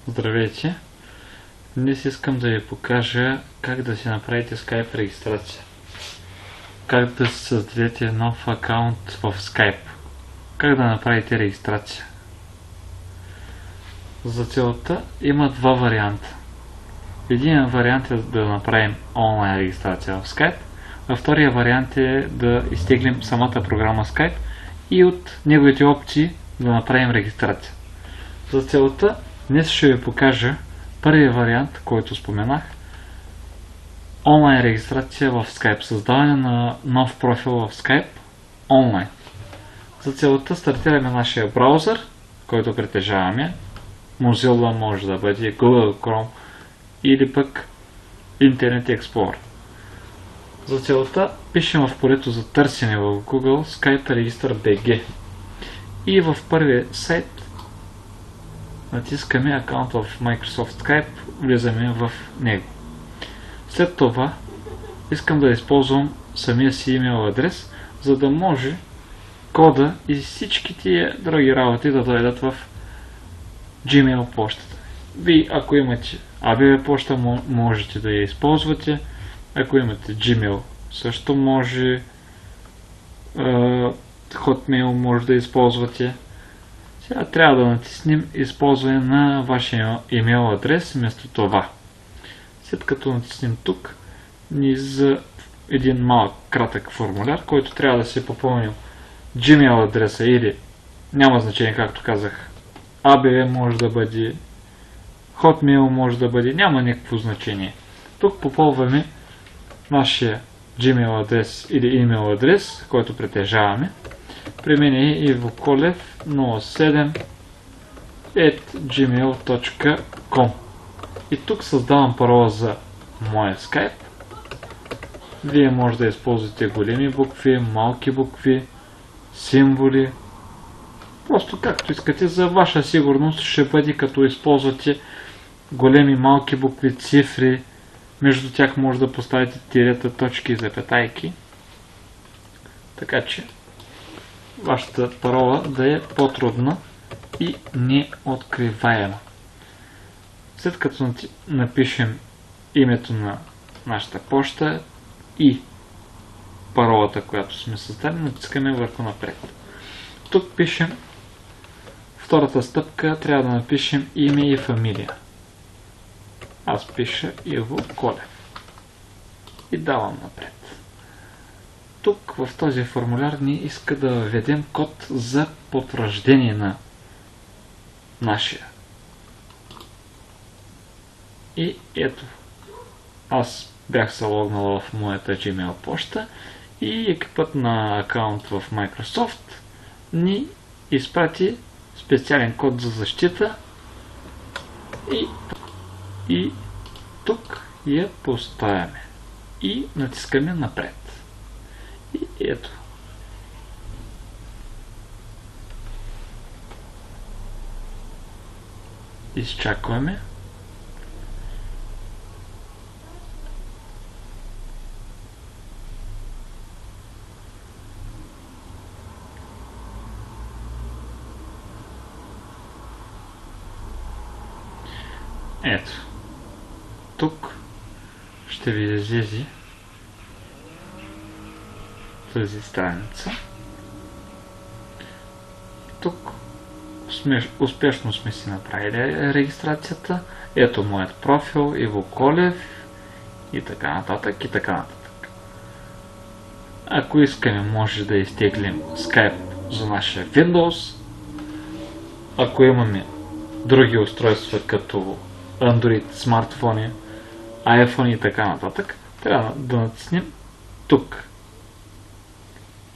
Здравейте! Днес искам да ви покажа как да си направите Skype регистрация. Как да си създадете нов акаунт в Skype. Как да направите регистрация. За целта има два варианта. Един вариант е да направим онлайн регистрация в Skype, а втория вариант е да изтеглим самата програма Skype и от неговите опции да направим регистрация. За целта днес ще ви покажа първия вариант, който споменах. Онлайн регистрация в Skype. Създаване на нов профил в Skype онлайн. За целта стартираме нашия браузър, който притежаваме. Mozilla може да бъде, Google Chrome или пък Internet Explorer. За целта пишем в полето за търсене в Google Skype Register BG. И в първия сайт натискаме акаунт в Microsoft Skype, влизаме в него. След това искам да използвам самия си имейл адрес, за да може кода и всички тия други работи да дойдат в Gmail почтата. Вие, ако имате ABB почта, можете да я използвате. Ако имате Gmail, също може. Hotmail може да използвате. Сега трябва да натиснем използване на вашия имейл адрес вместо това. След като натиснем тук, ни за един малък кратък формуляр, който трябва да се попълним Gmail адреса или няма значение, както казах, ABB може да бъде, Hotmail може да бъде, няма никакво значение. Тук попълваме нашия Gmail адрес или имейл адрес, който притежаваме. При мен е ivokolev07@gmail.com. И тук създавам парола за моя Skype. Вие може да използвате големи букви, малки букви, символи. Просто както искате, за ваша сигурност ще бъде като използвате големи, малки букви, цифри. Между тях може да поставите тирета, точки и запетайки. Така че вашата парола да е по-трудна и неоткриваема. След като напишем името на нашата почта и паролата, която сме създали, натискаме върху напред. Тук пишем втората стъпка, трябва да напишем име и фамилия. Аз пиша Иво Колев и давам напред. Тук в този формуляр ни иска да введем код за потвърждение на нашия. И ето, аз бях се логнал в моята Gmail почта и екипът на акаунт в Microsoft ни изпрати специален код за защита и тук я поставяме и натискаме напред. И ето. Изчакваме. Ето. Тук ще ви излезе тази страница. Тук успешно сме си направили регистрацията. Ето моят профил, Иво Колев и така нататък и така нататък. Ако искаме, може да изтеглим Skype за нашия Windows. Ако имаме други устройства като Android, смартфони, iPhone и така нататък, трябва да натиснем тук.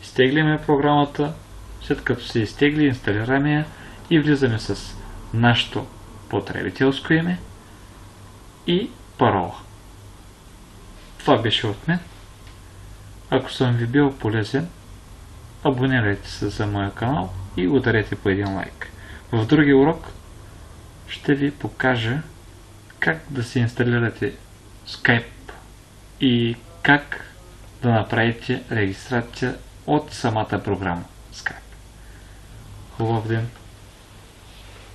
Изтегляме програмата, след като се изтегли, инсталираме я и влизаме с нашето потребителско име и парола. Това беше от мен. Ако съм ви бил полезен, абонирайте се за моя канал и ударете по един лайк. В другия урок ще ви покажа как да се инсталирате Skype и как да направите регистрация от самата програма Skype. Хубав ден!